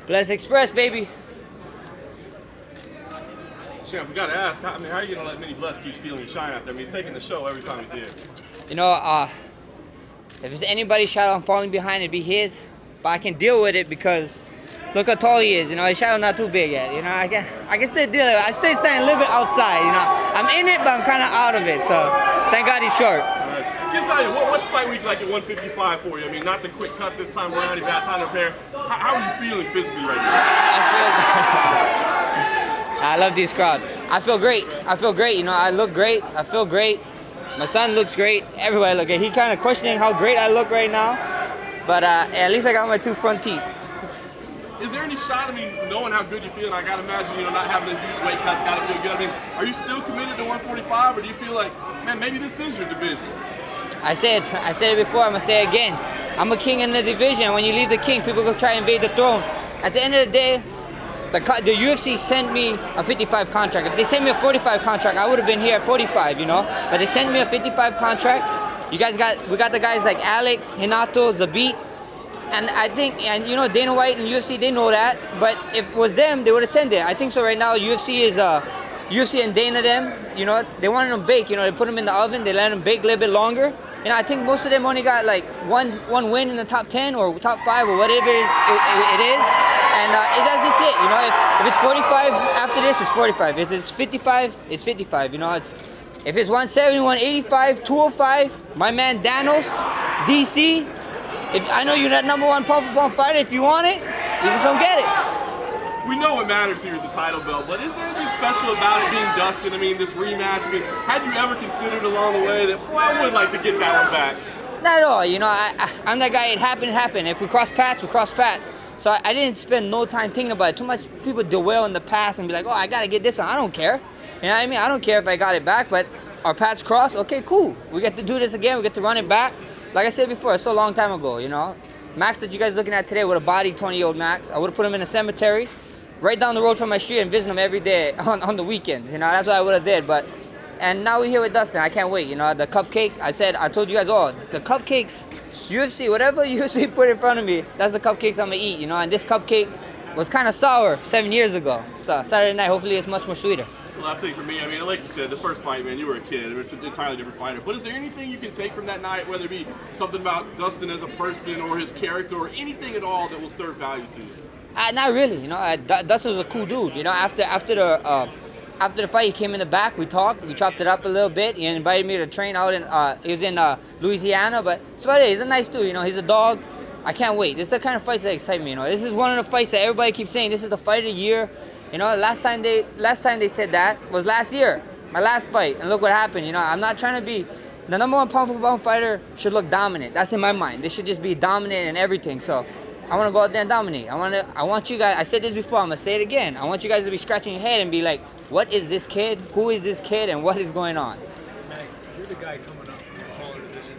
Bless Express, baby. Champ, we gotta ask, how are you gonna let Mini Bless keep stealing shine out there? I mean, he's taking the show every time he's here. You know, if there's anybody's shadow I'm falling behind, it'd be his. But I can deal with it because look how tall he is. You know, his shadow's not too big yet. You know, I can still deal with it. I still stand a little bit outside. You know, I'm in it, but I'm kind of out of it. So thank God he's short. Guess what's fight week like at 155 for you? I mean, not the quick cut this time around. You've got time to prepare. How are you feeling physically right now? I love this crowd. I feel great. You know, I look great. I feel great. My son looks great. Everybody look great. He kind of questioning how great I look right now. But at least I got my 2 front teeth. Is there any shot, I mean, knowing how good you feel, and I gotta imagine, you know, not having the huge weight cuts, gotta feel good. I mean, are you still committed to 145, or do you feel like, man, maybe this is your division? I said it before, I'm gonna say it again. I'm a king in the division. When you leave the king, people go try and invade the throne. At the end of the day, the UFC sent me a 55 contract. If they sent me a 45 contract, I would have been here at 45, you know? But they sent me a 55 contract. We got the guys like Alex, Hinato, Zabit. And I think, and you know, Dana White and UFC, they know that. But if it was them, they would have sent it. I think so right now, UFC and Dana them, you know, they wanted them baked. You know, they put them in the oven, they let them bake a little bit longer. You know, I think most of them only got like one win in the top 10 or top 5 or whatever it is. And that's just it. You know, if it's 45 after this, it's 45. If it's 55, it's 55. You know, if it's 170, 185, 205, my man Danos, DC. If I know you're that #1 pound-for-pound fighter, if you want it, you can come get it. We know what matters here is the title belt, but is there anything special about it being Dustin? I mean, this rematch, I mean, had you ever considered along the way that, boy, I would like to get that one back? Not at all. You know, I'm that guy, it happened. If we cross paths, we cross paths. So I didn't spend no time thinking about it. Too much people dwell in the past and be like, oh, I got to get this one. I don't care. You know what I mean? I don't care if I got it back, but our paths cross, okay, cool. We get to do this again. We get to run it back. Like I said before, it's so long time ago, you know. Max that you guys looking at today would have bodied 20-year-old Max. I would have put him in a cemetery right down the road from my street and visit him every day on the weekends. You know, that's what I would have did. And now we're here with Dustin. I can't wait. You know, the cupcake, I told you guys all, the cupcakes, UFC, whatever UFC put in front of me, that's the cupcakes I'm going to eat, you know. And this cupcake was kind of sour 7 years ago. So Saturday night, hopefully it's much more sweeter. Last thing for me, I mean, like you said, the first fight, man, you were a kid. I mean, it's an entirely different fighter. But is there anything you can take from that night, whether it be something about Dustin as a person or his character or anything at all that will serve value to you? Not really. You know, Dustin was a cool dude. You know, after the fight, he came in the back. We talked. We chopped it up a little bit. He invited me to train out in. He was in Louisiana, but that's about it. He's a nice dude. You know, he's a dog. I can't wait. This is the kind of fights that excite me. You know, this is one of the fights that everybody keeps saying this is the fight of the year. You know, last time they said that was last year, my last fight, and look what happened. You know, I'm not trying to be the #1 pound-for-pound fighter. Should look dominant. That's in my mind. They should just be dominant in everything. So I want to go out there and dominate. I want you guys. I said this before. I'm gonna say it again. I want you guys to be scratching your head and be like, what is this kid? Who is this kid? And what is going on? Max, you're the guy coming up from the smaller division,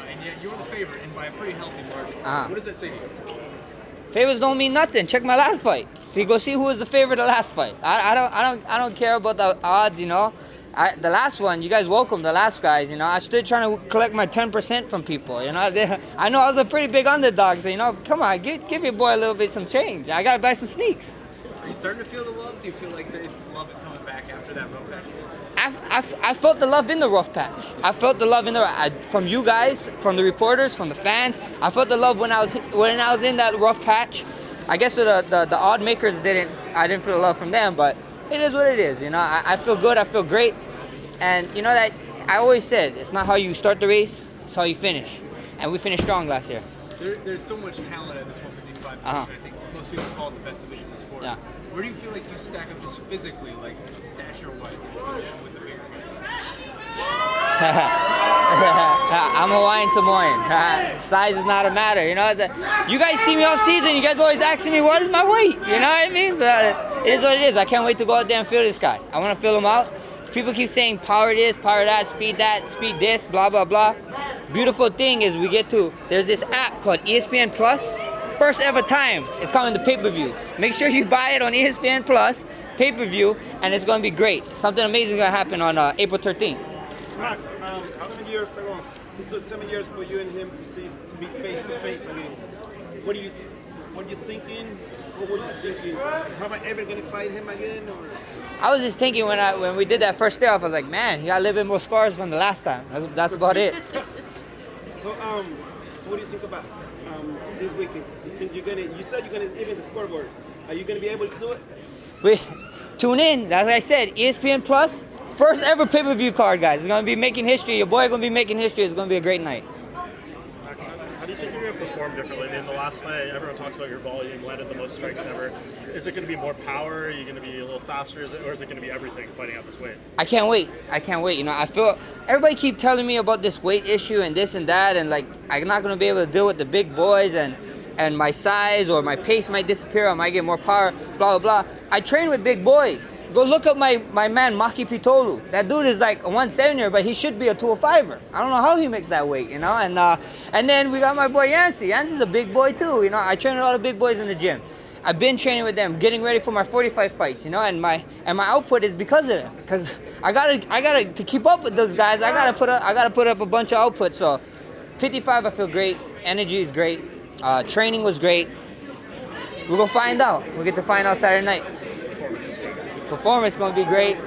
and yet you're the favorite, and by a pretty healthy margin. What does that say to you? Favors don't mean nothing. Check my last fight. Go see who was the favorite of the last fight. I don't care about the odds, you know. The last one, you guys welcome the last guys, you know. I'm still trying to collect my 10% from people, you know. I know I was a pretty big underdog, so, you know, come on, give your boy a little bit some change. I got to buy some sneaks. Are you starting to feel the love? Do you feel like the love is coming back after that rough patch? I felt the love in the rough patch. I felt the love from you guys, from the reporters, from the fans. I felt the love when I was in that rough patch. I guess the odd makers I didn't feel the love from them, but it is what it is. You know, I feel good. I feel great, and you know that I always said it's not how you start the race, it's how you finish, and we finished strong last year. There's so much talent at this 155 division. I think most people call it the best division in the sport. Yeah. Where do you feel like you stack up just physically, like stature-wise, in this division with the bigger guys? I'm Hawaiian Samoan. Size is not a matter, you know. You guys see me off season. You guys always asking me what is my weight. You know what I mean? So it is what it is. I can't wait to go out there and feel this guy. I want to feel him out. People keep saying power this, power that, speed this, blah blah blah. Beautiful thing is there's this app called ESPN Plus. First ever time, it's coming to pay-per-view. Make sure you buy it on ESPN Plus, pay-per-view, and it's going to be great. Something amazing is going to happen on April 13th. Max, 7 years ago, it took 7 years for you and him to meet face to face again. what are you thinking? What were you thinking? Am I ever gonna fight him again? Or? I was just thinking when we did that first day off, I was like, man, he got a little bit more scars from the last time. That's about it. So what do you think about this weekend? You said you're gonna even the scoreboard. Are you gonna be able to do it? We tune in. As I said, ESPN Plus, first ever pay-per-view card, guys. It's gonna be making history. Your boy gonna be making history. It's gonna be a great night. How do you think you're going to perform differently? In the last fight, everyone talks about your volume, landed the most strikes ever. Is it going to be more power? Are you going to be a little faster? Or is it going to be everything fighting at this weight? I can't wait. You know, I feel everybody keep telling me about this weight issue and this and that, and like I'm not gonna be able to deal with the big boys and my size or my pace might disappear. I might get more power. Blah blah blah. I train with big boys. Go look up my man Maki Pitolu. That dude is like a 170er, but he should be a 205er. I don't know how he makes that weight, you know. And then we got my boy Yancey. Yancey's a big boy too, you know. I train with all the big boys in the gym. I've been training with them, getting ready for my 45 fights, you know, and my output is because of them. Because I gotta to keep up with those guys. I gotta put up a bunch of output. So 55, I feel great. Energy is great. Training was great. We're gonna find out. We get to find out Saturday night. Performance is gonna be great.